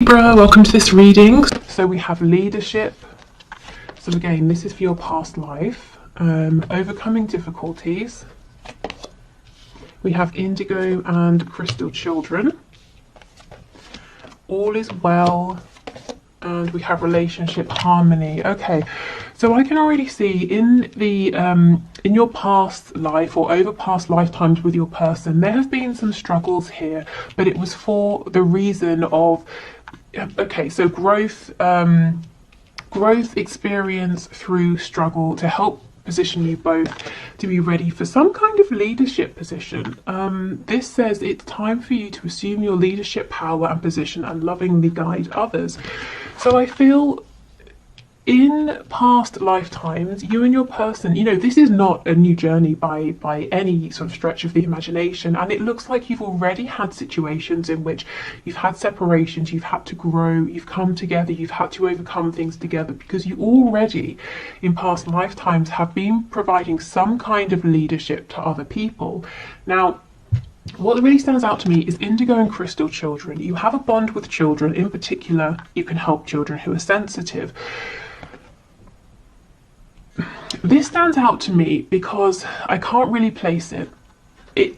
Libra, welcome to this reading. So we have leadership. So again, this is for your past life. Overcoming difficulties. We have indigo and crystal children. All is well. And we have relationship harmony. Okay, so I can already see in the in your past life or over past lifetimes with your person, there have been some struggles here, but it was for the reason of so growth, growth experience through struggle to help position you both to be ready for some kind of leadership position. This says it's time for you to assume your leadership power and position and lovingly guide others. So I feel in past lifetimes, you and your person, this is not a new journey by any sort of stretch of the imagination. And it looks like you've already had situations in which you've had separations, you've had to grow, you've come together, you've had to overcome things together, because you already in past lifetimes have been providing some kind of leadership to other people. Now, what really stands out to me is indigo and crystal children. You have a bond with children. In particular, you can help children who are sensitive. This stands out to me because I can't really place it.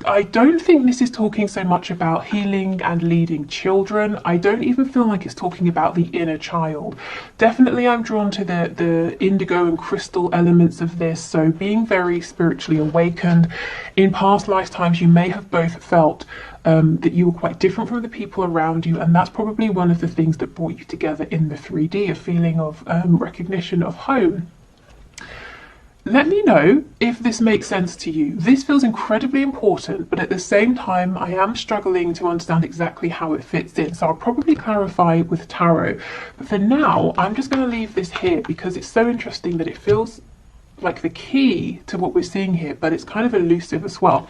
I don't think this is talking so much about healing and leading children. I don't even feel like it's talking about the inner child. Definitely I'm drawn to the indigo and crystal elements of this, so being very spiritually awakened. In past lifetimes you may have both felt that you were quite different from the people around you, and that's probably one of the things that brought you together in the 3D, a feeling of recognition of home. Let me know if this makes sense to you. This feels incredibly important, but at the same time, I am struggling to understand exactly how it fits in. So I'll probably clarify with tarot. But for now, I'm just going to leave this here because it's so interesting that it feels like the key to what we're seeing here, but it's kind of elusive as well.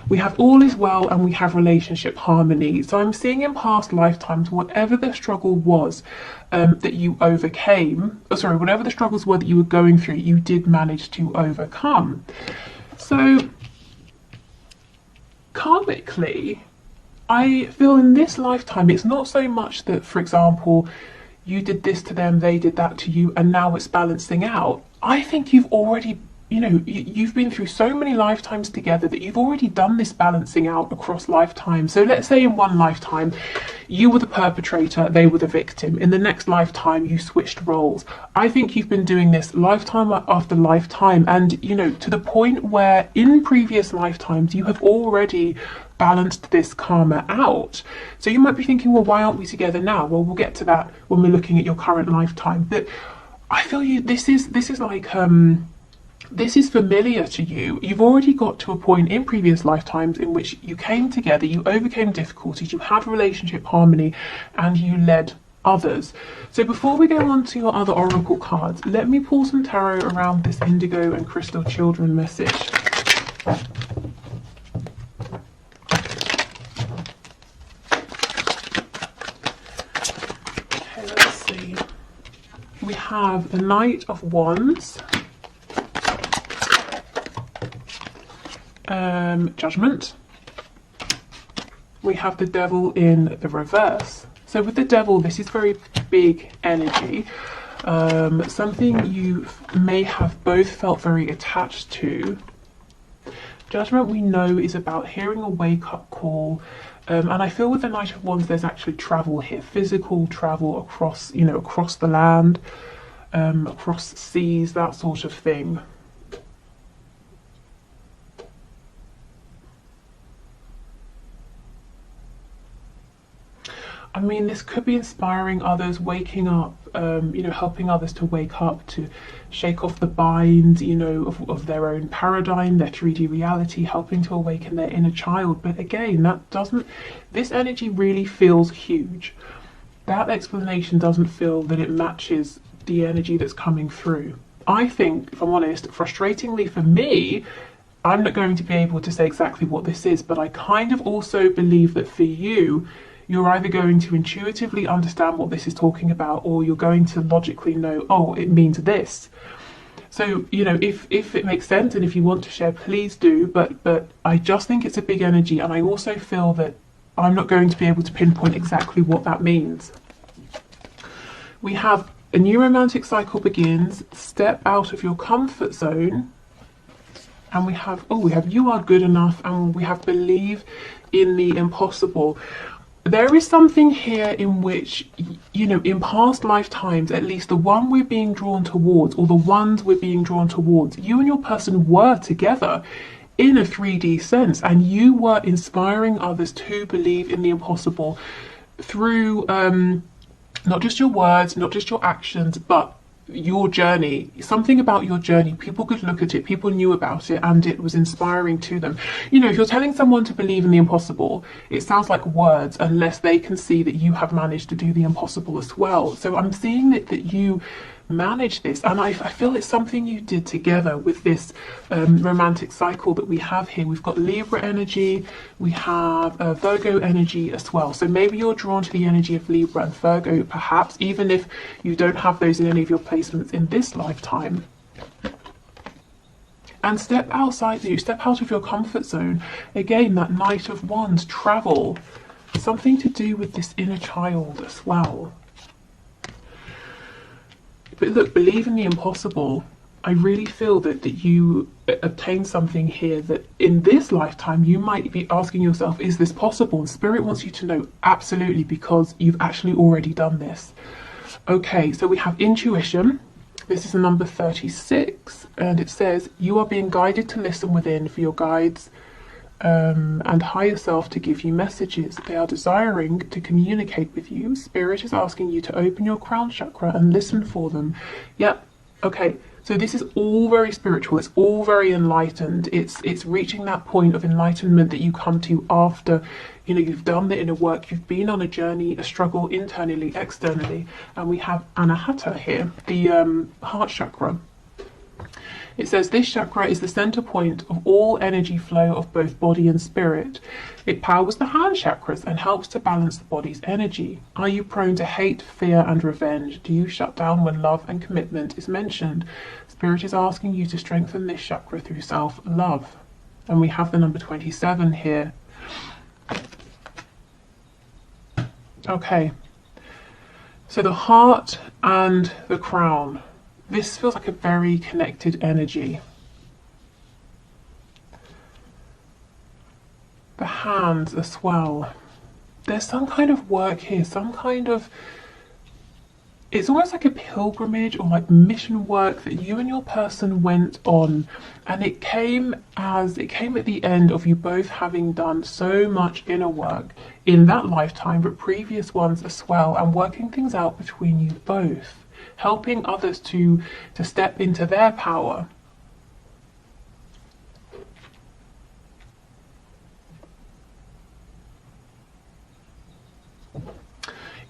We have all is well and we have relationship harmony. So I'm seeing in past lifetimes, whatever the struggle was that you overcame, whatever the struggles were that you were going through, you did manage to overcome. So karmically, I feel in this lifetime, it's not so much that, for example, you did this to them, they did that to you, and now it's balancing out. I think you've already you've been through so many lifetimes together that you've already done this balancing out across lifetimes. So let's say in one lifetime you were the perpetrator, they were the victim. In the next lifetime you switched roles. I think you've been doing this lifetime after lifetime, and to the point where in previous lifetimes you have already balanced this karma out. So you might be thinking, well, why aren't we together now? Well, we'll get to that when we're looking at your current lifetime. But I feel this is like this is familiar to you. You've already got to a point in previous lifetimes in which you came together, you overcame difficulties, you had relationship harmony, and you led others. So before we go on to your other oracle cards, let me pull some tarot around this indigo and crystal children message. Okay, let's see. We have the Knight of Wands, Judgment. We have the Devil in the reverse. So with the Devil, this is very big energy, something you may have both felt very attached to. Judgment, we know, is about hearing a wake-up call, and I feel with the Knight of Wands there's actually travel here, physical travel across across the land, across seas, that sort of thing. I mean, this could be inspiring others, waking up, helping others to wake up, to shake off the binds, of their own paradigm, their 3D reality, helping to awaken their inner child. But again, this energy really feels huge. That explanation doesn't feel that it matches the energy that's coming through. I think, if I'm honest, frustratingly for me, I'm not going to be able to say exactly what this is, but I kind of also believe that for you, you're either going to intuitively understand what this is talking about, or you're going to logically know, oh, it means this. So, if it makes sense and if you want to share, please do. But I just think it's a big energy, and I also feel that I'm not going to be able to pinpoint exactly what that means. We have a new romantic cycle begins, step out of your comfort zone. And we have you are good enough, and we have believe in the impossible. There is something here in which, you know, in past lifetimes, at least the one we're being drawn towards, or the ones we're being drawn towards, you and your person were together in a 3D sense, and you were inspiring others to believe in the impossible through not just your words, not just your actions, but your journey. Something about your journey, people could look at it, people knew about it, and it was inspiring to them. You know, if you're telling someone to believe in the impossible, it sounds like words unless they can see that you have managed to do the impossible as well. So I'm seeing that you manage this, and I feel it's something you did together with this romantic cycle that we have here. We've got Libra energy, we have Virgo energy as well, so maybe you're drawn to the energy of Libra and Virgo, perhaps even if you don't have those in any of your placements in this lifetime. And step out of your comfort zone. Again, that Knight of Wands, travel, something to do with this inner child as well. But look, believe in the impossible. I really feel that you obtain something here that in this lifetime you might be asking yourself, is this possible? And Spirit wants you to know absolutely, because you've actually already done this. Okay, so we have intuition. This is the number 36, and it says, you are being guided to listen within for your guides and higher self to give you messages. They are desiring to communicate with you. Spirit is asking you to open your crown chakra and listen for them. Yep. Okay. So this is all very spiritual. It's all very enlightened. It's reaching that point of enlightenment that you come to after, you know, you've done the inner work. You've been on a journey, a struggle internally, externally. And we have Anahata here, the heart chakra. It says this chakra is the center point of all energy flow of both body and spirit. It powers the hand chakras and helps to balance the body's energy. Are you prone to hate, fear, and revenge? Do you shut down when love and commitment is mentioned? Spirit is asking you to strengthen this chakra through self-love. And we have the number 27 here. Okay. So the heart and the crown. This feels like a very connected energy. The hands as well. There's some kind of work here, some kind of, it's almost like a pilgrimage or like mission work that you and your person went on, and it came at the end of you both having done so much inner work in that lifetime, but previous ones as well, and working things out between you both, helping others to step into their power.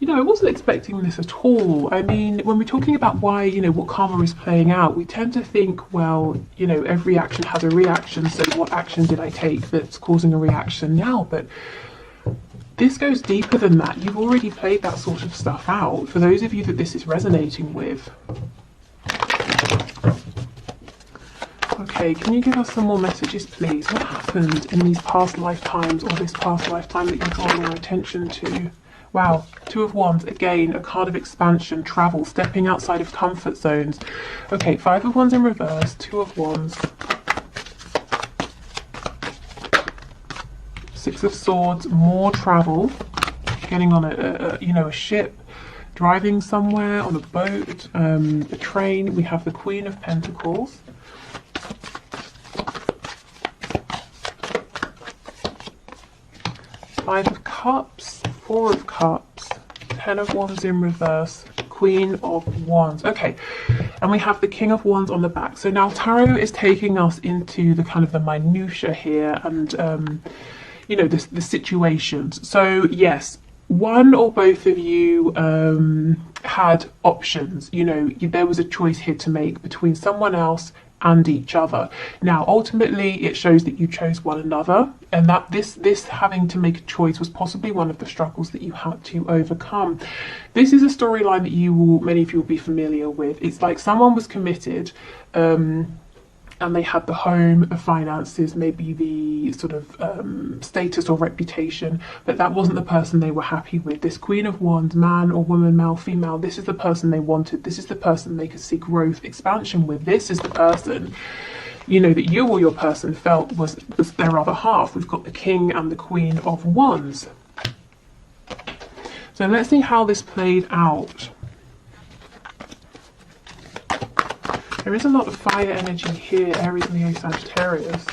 You know, I wasn't expecting this at all. I mean, when we're talking about why, you know, what karma is playing out, we tend to think, well, you know, every action has a reaction, so what action did I take that's causing a reaction now? But this goes deeper than that. You've already played that sort of stuff out. For those of you that this is resonating with. Okay, can you give us some more messages, please? What happened in these past lifetimes, or this past lifetime that you're drawing our attention to? Wow, Two of Wands, again, a card of expansion, travel, stepping outside of comfort zones. Okay, Five of Wands in reverse, Two of Wands. Six of Swords, more travel, getting on a ship, driving somewhere, on a boat, a train. We have the Queen of Pentacles. Five of Cups, Four of Cups, Ten of Wands in reverse, Queen of Wands. Okay, and we have the King of Wands on the back. So now Tarot is taking us into the kind of the minutiae here, and you know, the situations. So yes, one or both of you had options. You know, there was a choice here to make between someone else and each other. Now, ultimately, it shows that you chose one another, and that this having to make a choice was possibly one of the struggles that you had to overcome. This is a storyline that many of you will be familiar with. It's like someone was committed, and and they had the home, the finances, maybe the sort of status or reputation, but that wasn't the person they were happy with. This Queen of Wands, man or woman, male, female, this is the person they wanted. This is the person they could see growth, expansion with. This is the person, you know, that you or your person felt was their other half. We've got the King and the Queen of Wands. So let's see how this played out. There is a lot of fire energy here, Aries, Leo, Sagittarius.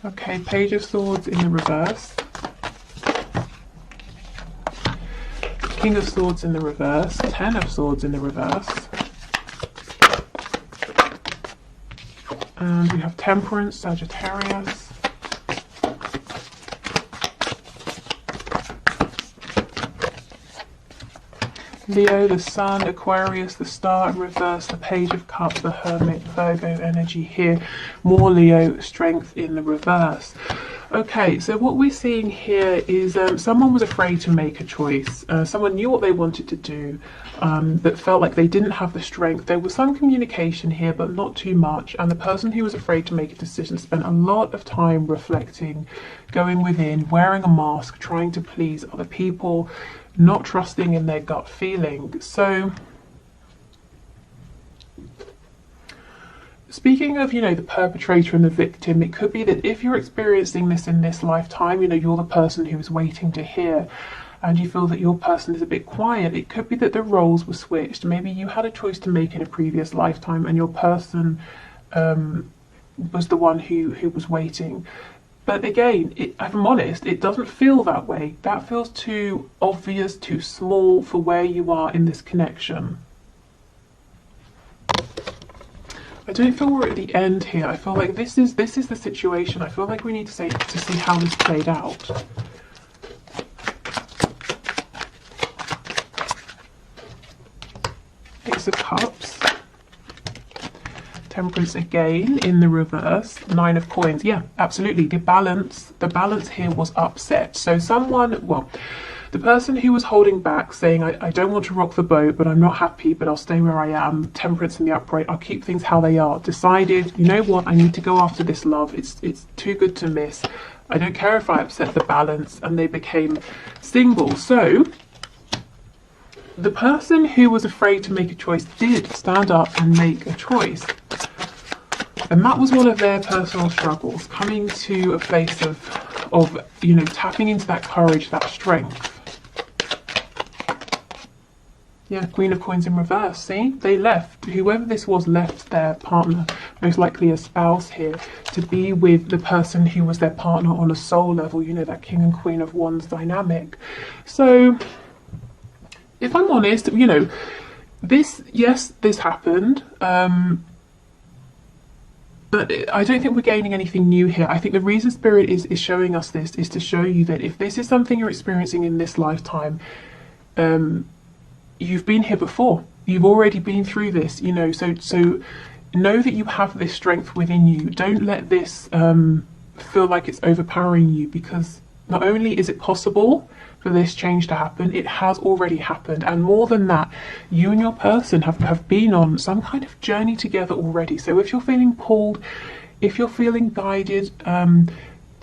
Okay, Page of Swords in the reverse. King of Swords in the reverse. Ten of Swords in the reverse. And we have Temperance, Sagittarius. Leo, the Sun, Aquarius, the Star in reverse, the Page of Cups, the Hermit, Virgo energy here. More Leo, Strength in the reverse. Okay, so what we're seeing here is someone was afraid to make a choice. Someone knew what they wanted to do, but felt like they didn't have the strength. There was some communication here, but not too much. And the person who was afraid to make a decision spent a lot of time reflecting, going within, wearing a mask, trying to please other people, not trusting in their gut feeling. So speaking of, you know, the perpetrator and the victim, it could be that if you're experiencing this in this lifetime, you know, you're the person who is waiting to hear and you feel that your person is a bit quiet. It could be that the roles were switched. Maybe you had a choice to make in a previous lifetime and your person was the one who was waiting. But again, if I'm honest, it doesn't feel that way. That feels too obvious, too small for where you are in this connection. I don't feel we're at the end here. I feel like this is the situation. I feel like we need to see how this played out. Ace of Cups. Temperance again in the reverse. Nine of Coins. Yeah, absolutely. The balance here was upset. So someone, well, the person who was holding back, saying, I don't want to rock the boat, but I'm not happy, but I'll stay where I am, Temperance in the upright, I'll keep things how they are, decided, you know what, I need to go after this love. It's too good to miss. I don't care if I upset the balance, and they became single. So the person who was afraid to make a choice did stand up and make a choice. And that was one of their personal struggles, coming to a place of you know, tapping into that courage, that strength. Yeah, Queen of Coins in reverse, see? They left, whoever this was left their partner, most likely a spouse here, to be with the person who was their partner on a soul level, you know, that King and Queen of Wands dynamic. So, if I'm honest, you know, this happened, but I don't think we're gaining anything new here. I think the reason Spirit is showing us this is to show you that if this is something you're experiencing in this lifetime, you've been here before. You've already been through this, you know, so know that you have this strength within you. Don't let this feel like it's overpowering you, because not only is it possible for this change to happen, it has already happened. And more than that, you and your person have been on some kind of journey together already. So if you're feeling pulled, if you're feeling guided,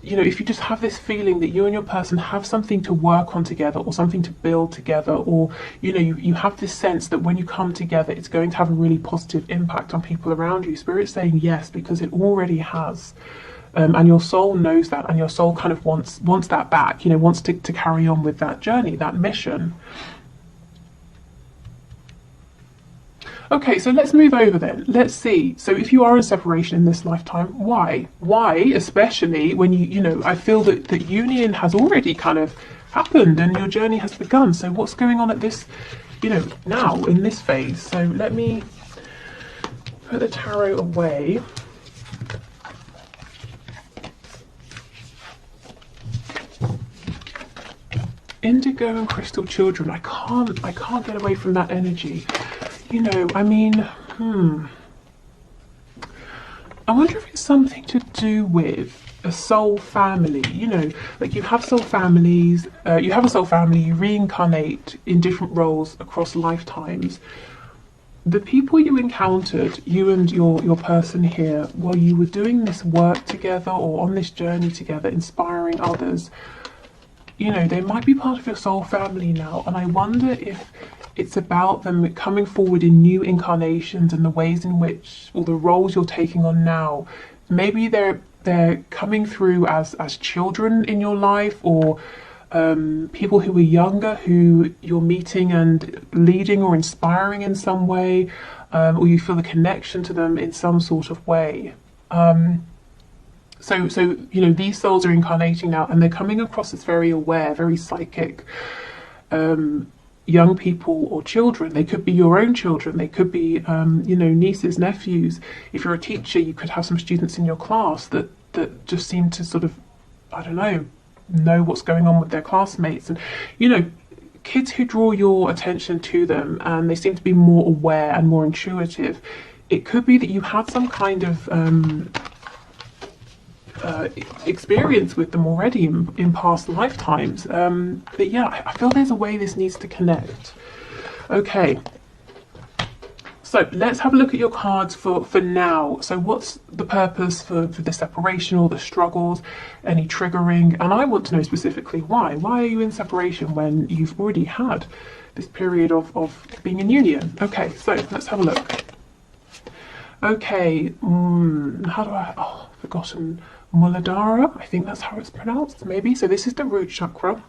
you know, if you just have this feeling that you and your person have something to work on together or something to build together, or, you know, you have this sense that when you come together, it's going to have a really positive impact on people around you. Spirit's saying yes, because it already has. And your soul knows that, and your soul kind of wants that back, you know, wants to carry on with that journey, that mission. Okay, so let's move over then. Let's see. So if you are in separation in this lifetime, why? Why, especially when you know, I feel that union has already kind of happened and your journey has begun. So what's going on at this, you know, now in this phase? So let me put the tarot away. Indigo and Crystal Children. I can't get away from that energy. You know, I mean, I wonder if it's something to do with a soul family. You know, like you have soul families, you reincarnate in different roles across lifetimes. the people you encountered, you and your person here, while you were doing this work together or on this journey together, inspiring others, you know, they might be part of your soul family now. And I wonder if it's about them coming forward in new incarnations and the ways in which, or the roles you're taking on now. Maybe they're coming through as children in your life, or people who are younger who you're meeting and leading or inspiring in some way, or you feel a connection to them in some sort of way. So you know, these souls are incarnating now, and they're coming across as very aware, very psychic, young people or children. They could be your own children. They could be, you know, nieces, nephews. If you're a teacher, you could have some students in your class that just seem to sort of, I don't know what's going on with their classmates. And, you know, kids who draw your attention to them and they seem to be more aware and more intuitive. It could be that you had some kind of experience with them already in past lifetimes. But yeah, I feel there's a way this needs to connect. Okay. So let's have a look at your cards for now. So what's the purpose for the separation or the struggles, any triggering? And I want to know specifically why. Why are you in separation when you've already had this period of being in union? Okay, so let's have a look. Okay, how do I've forgotten. Muladhara, I think that's how it's pronounced, maybe. So this is the root chakra,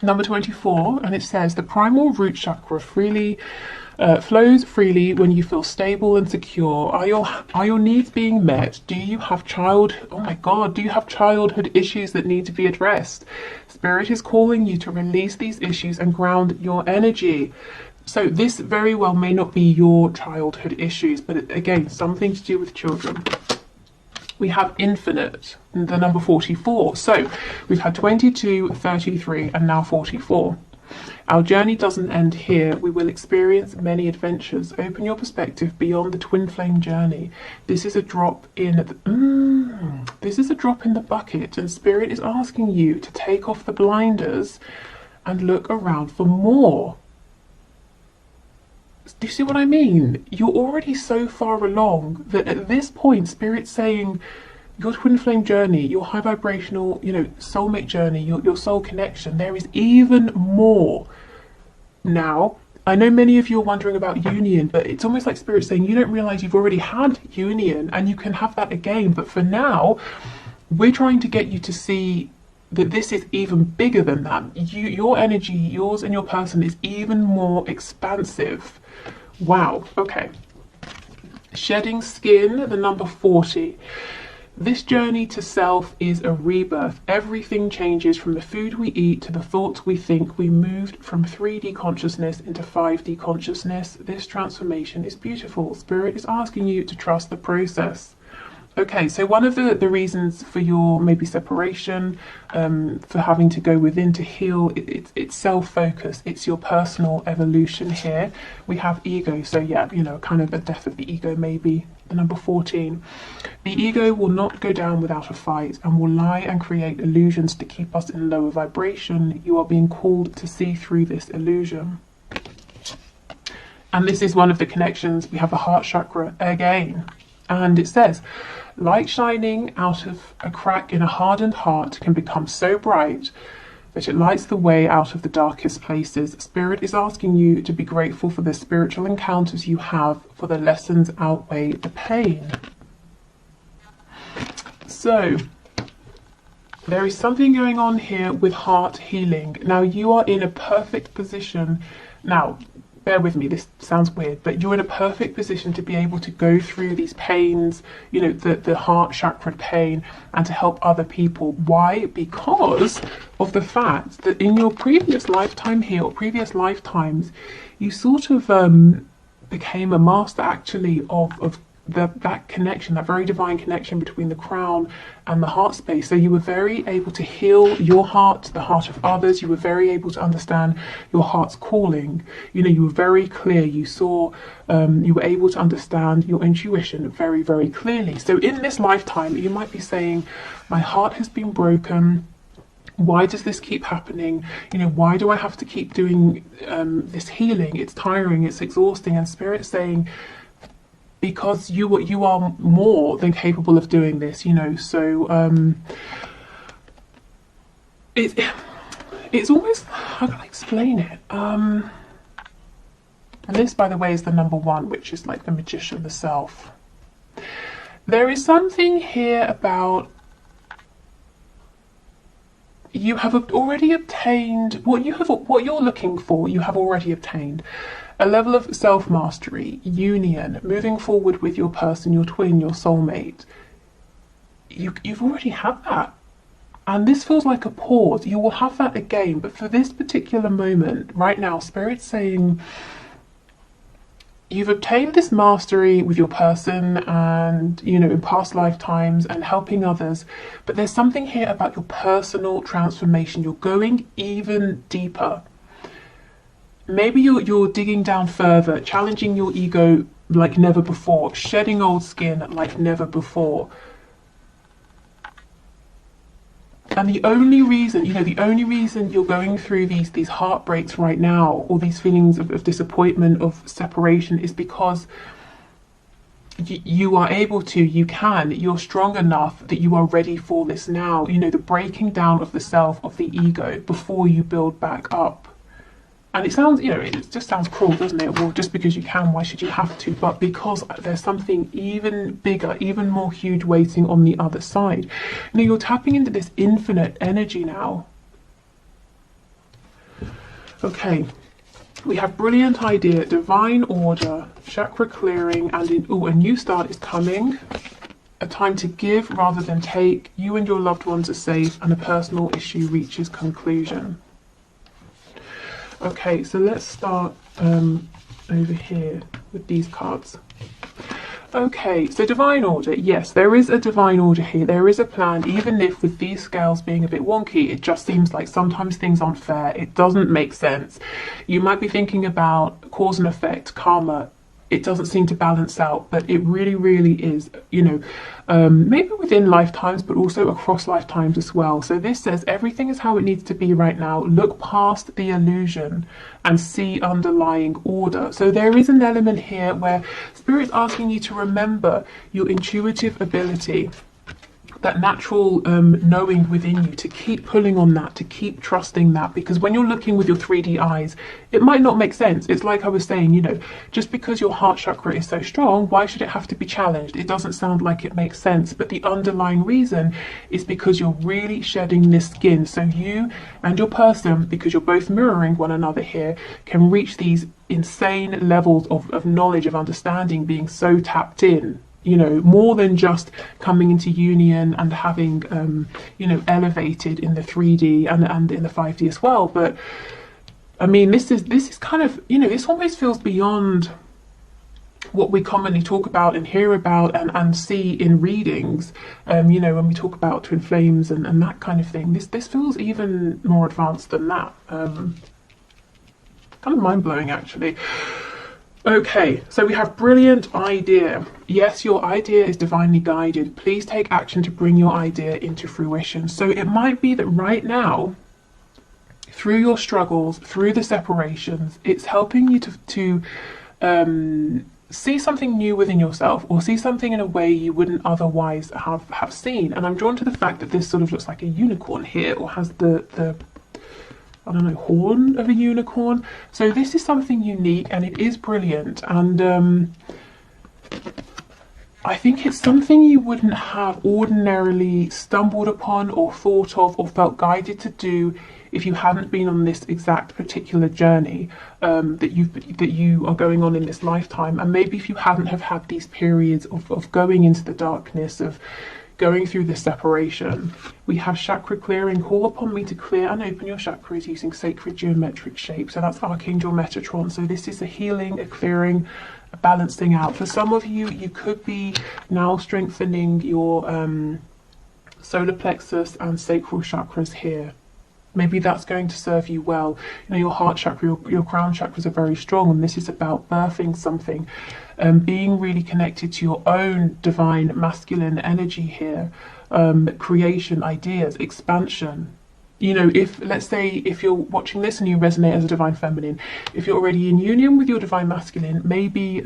number 24, and it says the primal root chakra flows freely when you feel stable and secure. Are your needs being met? Do you have do you have childhood issues that need to be addressed? Spirit is calling you to release these issues and ground your energy. So this very well may not be your childhood issues, but again, something to do with children. We have infinite, the number 44. So we've had 22, 33, and now 44. Our journey doesn't end here. We will experience many adventures. Open your perspective beyond the twin flame journey. This is a drop in the bucket, and Spirit is asking you to take off the blinders and look around for more. Do you see what I mean? You're already so far along that at this point, Spirit's saying your twin flame journey, your high vibrational, you know, soulmate journey, your soul connection, there is even more. Now, I know many of you are wondering about union, but it's almost like Spirit saying you don't realize you've already had union and you can have that again. But for now, we're trying to get you to see that this is even bigger than that. Your energy, yours and your person, is even more expansive. Wow, okay. Shedding skin, the number 40. This journey to self is a rebirth. Everything changes from the food we eat to the thoughts we think. We moved from 3D consciousness into 5D consciousness. This transformation is beautiful. Spirit is asking you to trust the process. Okay, so one of the reasons for your maybe separation, for having to go within to heal, it's self-focus. It's your personal evolution here. We have ego, so yeah, you know, kind of a death of the ego maybe, the number 14. The ego will not go down without a fight and will lie and create illusions to keep us in lower vibration. You are being called to see through this illusion. And this is one of the connections. We have the heart chakra again. And it says, light shining out of a crack in a hardened heart can become so bright that it lights the way out of the darkest places. Spirit is asking you to be grateful for the spiritual encounters you have, for the lessons outweigh the pain. So, there is something going on here with heart healing. Now, you are in a perfect position. Now, bear with me, this sounds weird, but you're in a perfect position to be able to go through these pains, you know, the heart chakra pain, and to help other people. Why? Because of the fact that in your previous lifetime here, or previous lifetimes, you sort of became a master actually of that connection, that very divine connection between the crown and the heart space. So you were very able to heal your heart, the heart of others. You were very able to understand your heart's calling. You know, you were very clear. You saw, you were able to understand your intuition very, very clearly. So in this lifetime, you might be saying, my heart has been broken. Why does this keep happening? You know, why do I have to keep doing this healing? It's tiring, it's exhausting. And Spirit's saying, because you are more than capable of doing this, you know. So it's almost, how can I explain it? And this, by the way, is the number one, which is like the Magician, the Self. There is something here about you have already obtained what you're looking for. You have already obtained a level of self-mastery, union, moving forward with your person, your twin, your soulmate. You've already had that. And this feels like a pause. You will have that again. But for this particular moment, right now, Spirit's saying you've obtained this mastery with your person and, you know, in past lifetimes and helping others. But there's something here about your personal transformation. You're going even deeper. Maybe you're digging down further, challenging your ego like never before, shedding old skin like never before. And the only reason, you know, the only reason you're going through these heartbreaks right now, or these feelings of disappointment, of separation, is because you are able to, you're strong enough that you are ready for this now. You know, the breaking down of the self, of the ego, before you build back up. And it sounds, you know, it just sounds cruel, doesn't it? Well, just because you can, why should you have to? But because there's something even bigger, even more huge waiting on the other side. You know, you're tapping into this infinite energy now. Okay, we have brilliant idea, divine order, chakra clearing, and a new start is coming. A time to give rather than take. You and your loved ones are safe, and a personal issue reaches conclusion. Okay, so let's start over here with these cards. Okay, so divine order. Yes, there is a divine order here. There is a plan, even if with these scales being a bit wonky, it just seems like sometimes things aren't fair. It doesn't make sense. You might be thinking about cause and effect, karma. It doesn't seem to balance out, but it really, really is, you know, maybe within lifetimes, but also across lifetimes as well. So this says everything is how it needs to be right now. Look past the illusion and see underlying order. So there is an element here where Spirit's asking you to remember your intuitive ability, that natural knowing within you, to keep pulling on that, to keep trusting that, because when you're looking with your 3D eyes, it might not make sense. It's like I was saying, you know, just because your heart chakra is so strong, why should it have to be challenged? It doesn't sound like it makes sense, but the underlying reason is because you're really shedding this skin. So you and your person, because you're both mirroring one another here, can reach these insane levels of knowledge, of understanding, being so tapped in. You know, more than just coming into union and having, you know, elevated in the 3D and in the 5D as well. But I mean, this is kind of, you know, this almost feels beyond what we commonly talk about and hear about and see in readings. You know, when we talk about twin flames and that kind of thing, this feels even more advanced than that. Kind of mind blowing, actually. Okay, so we have brilliant idea. Yes, your idea is divinely guided. Please take action to bring your idea into fruition. So it might be that right now, through your struggles, through the separations, it's helping you to see something new within yourself, or see something in a way you wouldn't otherwise have seen. And I'm drawn to the fact that this sort of looks like a unicorn here, or has the I don't know, horn of a unicorn. So this is something unique, and it is brilliant. And I think it's something you wouldn't have ordinarily stumbled upon or thought of or felt guided to do if you hadn't been on this exact particular journey that you are going on in this lifetime. And maybe if you hadn't have had these periods of going into the darkness, of going through this separation. We have chakra clearing. Call upon me to clear and open your chakras using sacred geometric shapes. So that's Archangel Metatron. So this is a healing, a clearing, a balancing out. For some of you, you could be now strengthening your solar plexus and sacral chakras here. Maybe that's going to serve you well. You know, your heart chakra, your crown chakras are very strong, and this is about birthing something, being really connected to your own divine masculine energy here, creation, ideas, expansion. You know, if, let's say, if you're watching this and you resonate as a divine feminine, if you're already in union with your divine masculine, maybe,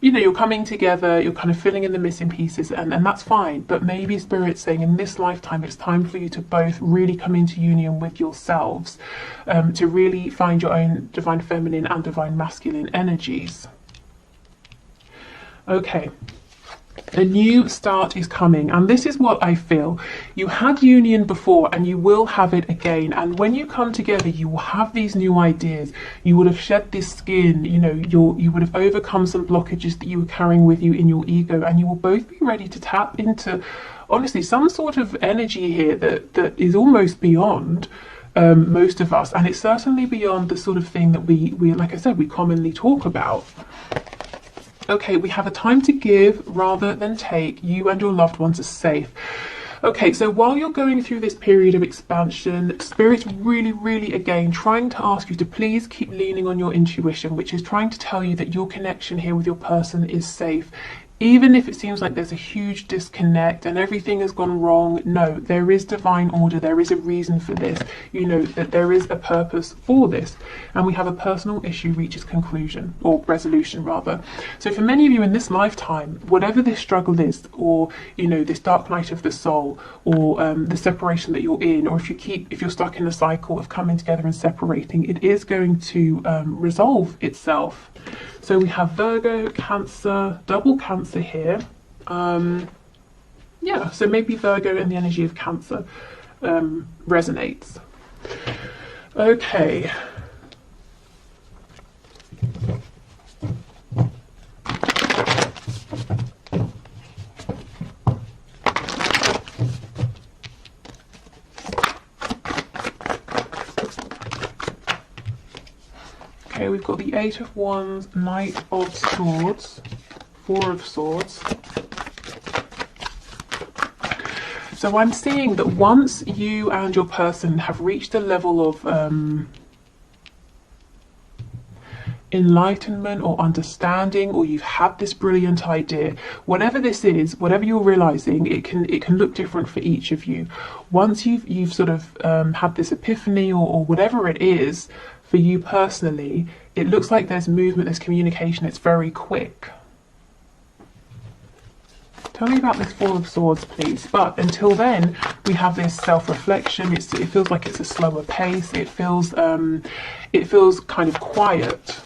you know, you're coming together, you're kind of filling in the missing pieces, and that's fine. But maybe Spirit's saying in this lifetime, it's time for you to both really come into union with yourselves, to really find your own divine feminine and divine masculine energies. Okay. A new start is coming, and this is what I feel. You had union before and you will have it again, and when you come together you will have these new ideas. You would have shed this skin, you know, you would have overcome some blockages that you were carrying with you in your ego, and you will both be ready to tap into, honestly, some sort of energy here that is almost beyond most of us, and it's certainly beyond the sort of thing that we like I said, we commonly talk about. Okay, we have a time to give rather than take. You and your loved ones are safe. Okay, so while you're going through this period of expansion, Spirit's really, again, trying to ask you to please keep leaning on your intuition, which is trying to tell you that your connection here with your person is safe. Even if it seems like there's a huge disconnect and everything has gone wrong, no, there is divine order, there is a reason for this, you know, that there is a purpose for this. And we have a personal issue reaches conclusion, or resolution rather. So for many of you in this lifetime, whatever this struggle is, or, you know, this dark night of the soul, or the separation that you're in, or if you're stuck in a cycle of coming together and separating, it is going to resolve itself. So we have Virgo, Cancer, double Cancer here. Yeah, so maybe Virgo and the energy of Cancer resonates. Okay. Okay, we've got the Eight of Wands, Knight of Swords, Four of Swords. So I'm seeing that once you and your person have reached a level of enlightenment or understanding, or you've had this brilliant idea, whatever this is, whatever you're realizing, it can look different for each of you. Once you've sort of had this epiphany, or whatever it is for you personally, it looks like there's movement, there's communication, it's very quick. Tell me about this Four of Swords, please. But until then, we have this self-reflection. It feels like it's a slower pace. It feels kind of quiet.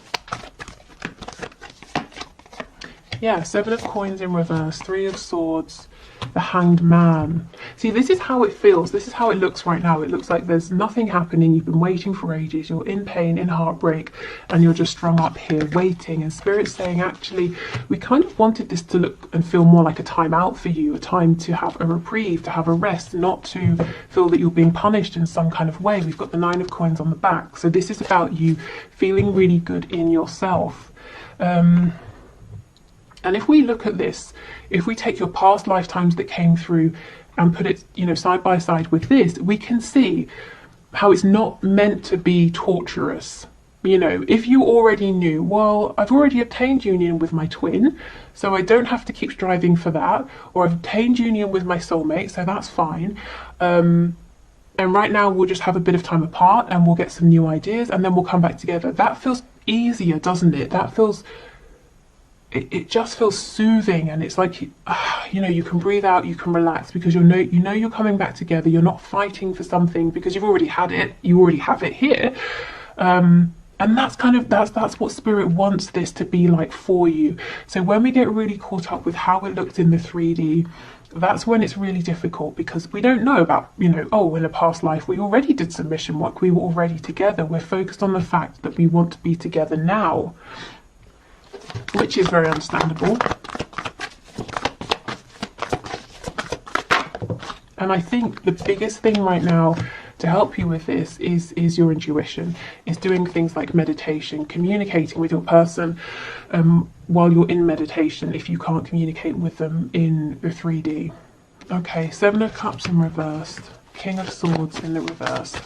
Yeah, Seven of Coins in reverse, Three of Swords, the Hanged Man. See, this is how it feels. This is how it looks right now. It looks like there's nothing happening. You've been waiting for ages. You're in pain, in heartbreak, and you're just strung up here waiting. And Spirit's saying, actually, we kind of wanted this to look and feel more like a time out for you, a time to have a reprieve, to have a rest, not to feel that you're being punished in some kind of way. We've got the Nine of Coins on the back. So this is about you feeling really good in yourself. And if we look at this, if we take your past lifetimes that came through and put it, you know, side by side with this, we can see how it's not meant to be torturous. You know, if you already knew, well, I've already obtained union with my twin, so I don't have to keep striving for that, or I've obtained union with my soulmate, so that's fine. And right now we'll just have a bit of time apart and we'll get some new ideas and then we'll come back together. That feels easier, doesn't it? That feels... It just feels soothing, and it's like, you know, you can breathe out, you can relax, because you know you're coming back together. You're not fighting for something because you've already had it. You already have it here, and that's that's what Spirit wants this to be like for you. So when we get really caught up with how it looked in the 3D, that's when it's really difficult, because we don't know about, you know, oh, in a past life we already did some mission work. We were already together. We're focused on the fact that we want to be together now, which is very understandable. And I think the biggest thing right now to help you with this is your intuition, is doing things like meditation, communicating with your person while you're in meditation if you can't communicate with them in the 3D. Okay, Seven of Cups in reverse, King of Swords in the reverse,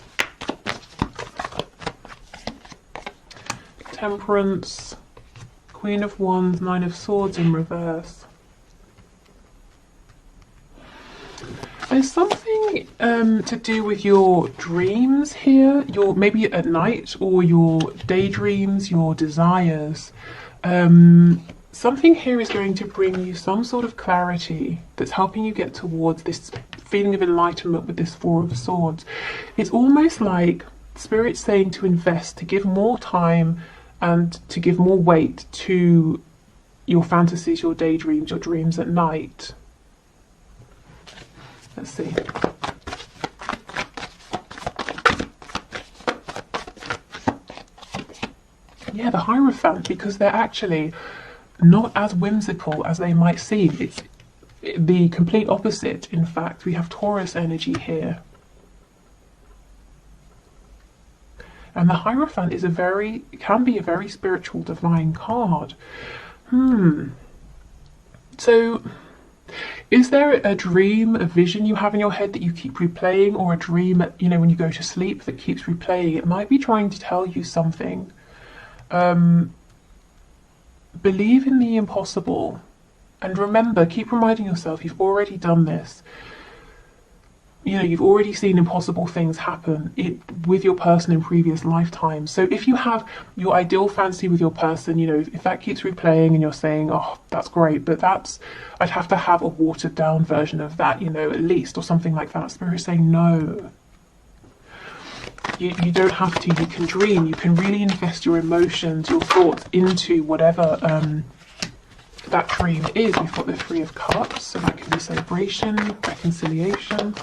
Temperance, Queen of Wands, Nine of Swords in reverse. There's something something to do with your dreams here, your maybe at night, or your daydreams, your desires. Something here is going to bring you some sort of clarity that's helping you get towards this feeling of enlightenment with this Four of Swords. It's almost like Spirit's saying to invest, to give more time and to give more weight to your fantasies, your daydreams, your dreams at night. Let's see. Yeah, the Hierophant, because they're actually not as whimsical as they might seem. It's the complete opposite. In fact, we have Taurus energy here. And the Hierophant is can be a very spiritual, divine card. So, is there a dream, a vision you have in your head that you keep replaying, or a dream, when you go to sleep that keeps replaying? It might be trying to tell you something. Believe in the impossible. And remember, keep reminding yourself you've already done this. You've already seen impossible things happen with your person in previous lifetimes. So if you have your ideal fantasy with your person, if that keeps replaying and you're saying, oh, that's great, but I'd have to have a watered down version of that, at least, or something like that. Spirit's saying, no. You don't have to. You can dream. You can really invest your emotions, your thoughts into whatever that dream is. We've got the Three of Cups, so that can be celebration, reconciliation.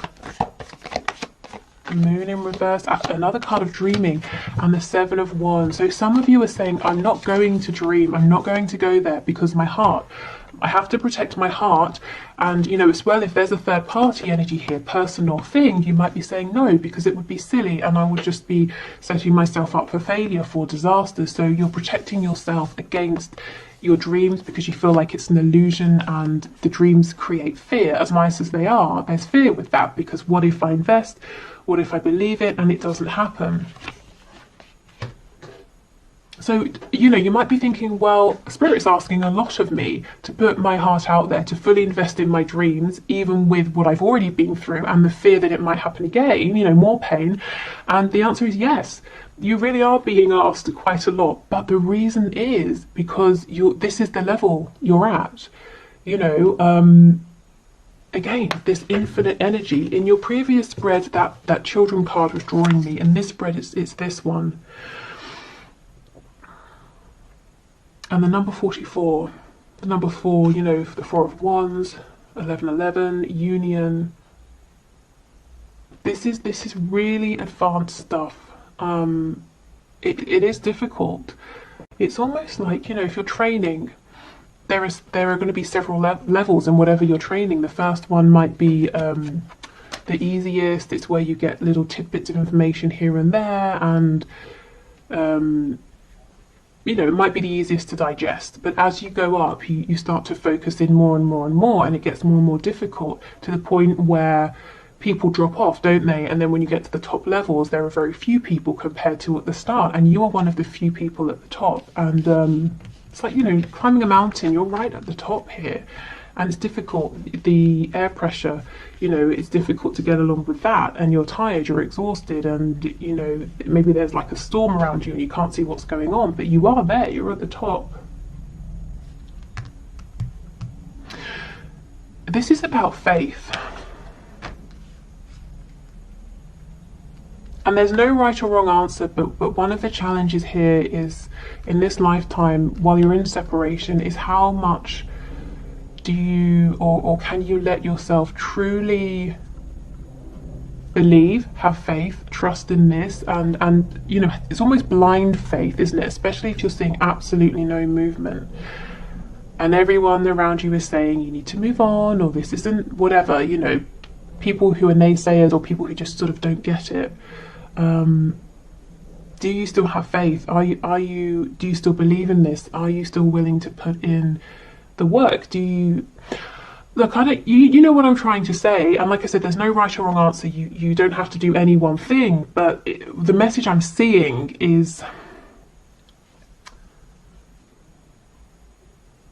Moon in reverse, another card of dreaming, and the Seven of Wands. So some of you are saying, I'm not going to dream, I'm not going to go there because I have to protect my heart. And as well, if there's a third party energy here, person or thing, you might be saying no because it would be silly and I would just be setting myself up for failure, for disaster. So you're protecting yourself against your dreams because you feel like it's an illusion, and the dreams create fear. As nice as they are, there's fear with that, because what if I invest? What if I believe it and it doesn't happen? So, you might be thinking, well, Spirit's asking a lot of me to put my heart out there, to fully invest in my dreams, even with what I've already been through and the fear that it might happen again, more pain. And the answer is yes. You really are being asked quite a lot. But the reason is because this is the level you're at. Again, this infinite energy. In your previous spread, that children card was drawing me. In this spread, it's this one. And the number 44, the number 4, the Four of Wands, 1111, union. This is really advanced stuff. It is difficult. It's almost like, if you're training, there are going to be several levels in whatever you're training. The first one might be the easiest. It's where you get little tidbits of information here and there, and it might be the easiest to digest. But as you go up, you start to focus in more and more and more, and it gets more and more difficult, to the point where people drop off, don't they? And then when you get to the top levels, there are very few people compared to at the start, and you are one of the few people at the top. And it's like, climbing a mountain, you're right at the top here, and it's difficult. The air pressure, it's difficult to get along with that, and you're tired, you're exhausted, and maybe there's like a storm around you and you can't see what's going on, but you are there, you're at the top. This is about faith. And there's no right or wrong answer, but one of the challenges here is, in this lifetime, while you're in separation, is how much do you, or can you let yourself truly believe, have faith, trust in this, and it's almost blind faith, isn't it? Especially if you're seeing absolutely no movement, and everyone around you is saying you need to move on, or this isn't whatever, people who are naysayers, or people who just sort of don't get it. Do you still have faith? Do you still believe in this? Are you still willing to put in the work? Do you look? You know what I'm trying to say. And like I said, there's no right or wrong answer. You don't have to do any one thing. But the message I'm seeing is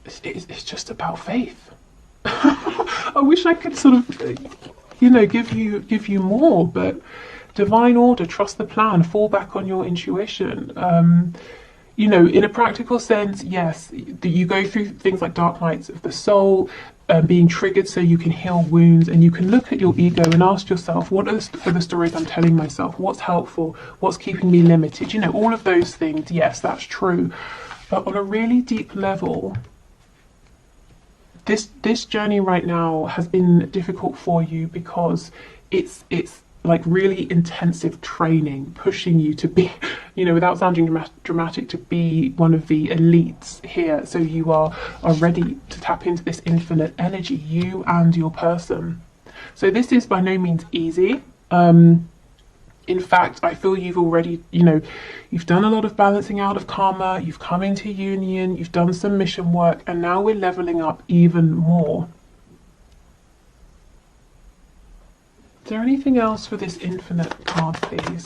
it's just about faith. I wish I could sort of give you more. But divine order, trust the plan, fall back on your intuition. In a practical sense, yes, you go through things like dark nights of the soul, being triggered so you can heal wounds, and you can look at your ego and ask yourself, what are the stories I'm telling myself? What's helpful? What's keeping me limited? All of those things, yes, that's true. But on a really deep level, this journey right now has been difficult for you because it's like really intensive training, pushing you to be, without sounding dramatic, to be one of the elites here. So you are ready to tap into this infinite energy, you and your person. So this is by no means easy. In fact, I feel you've already, you've done a lot of balancing out of karma, you've come into union, you've done some mission work, and now we're leveling up even more. Is there anything else for this infinite card, please?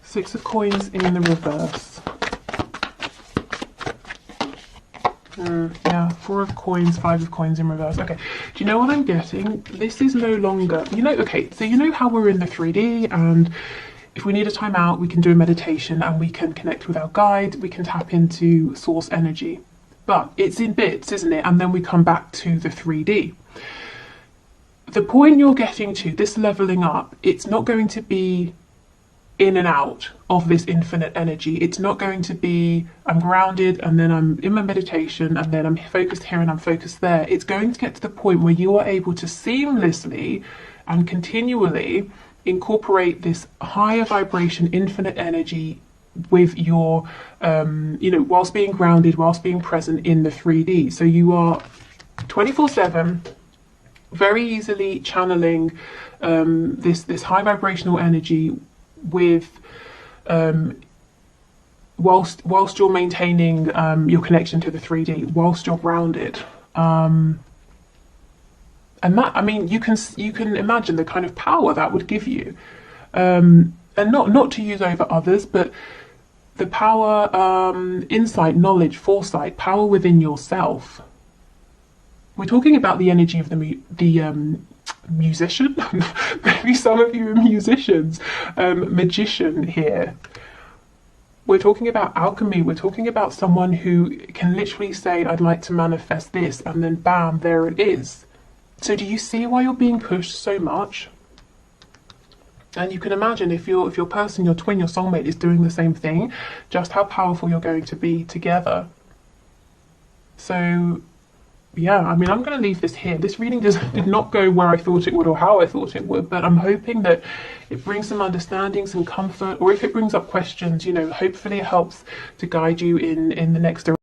Six of Coins in the reverse. Yeah, Four of Coins, Five of Coins in reverse. Okay, do you know what I'm getting? This is no longer, okay, so how we're in the 3D, and if we need a time out, we can do a meditation and we can connect with our guide, we can tap into source energy. But it's in bits, isn't it? And then we come back to the 3D. The point you're getting to, this leveling up, it's not going to be in and out of this infinite energy. It's not going to be, I'm grounded and then I'm in my meditation and then I'm focused here and I'm focused there. It's going to get to the point where you are able to seamlessly and continually incorporate this higher vibration infinite energy with your whilst being grounded, whilst being present in the 3D. So you are 24/7 very easily channeling this high vibrational energy with whilst you're maintaining your connection to the 3D, whilst you're grounded. And that, you can imagine the kind of power that would give you, and not to use over others, but the power, insight, knowledge, foresight, power within yourself. We're talking about the energy of the musician. Maybe some of you are musicians, magician here. We're talking about alchemy. We're talking about someone who can literally say, I'd like to manifest this, and then bam, there it is. So do you see why you're being pushed so much? And you can imagine if your person, your twin, your soulmate is doing the same thing, just how powerful you're going to be together. So yeah, I'm going to leave this here. This reading did not go where I thought it would or how I thought it would, but I'm hoping that it brings some understanding, some comfort, or if it brings up questions, hopefully it helps to guide you in the next direction.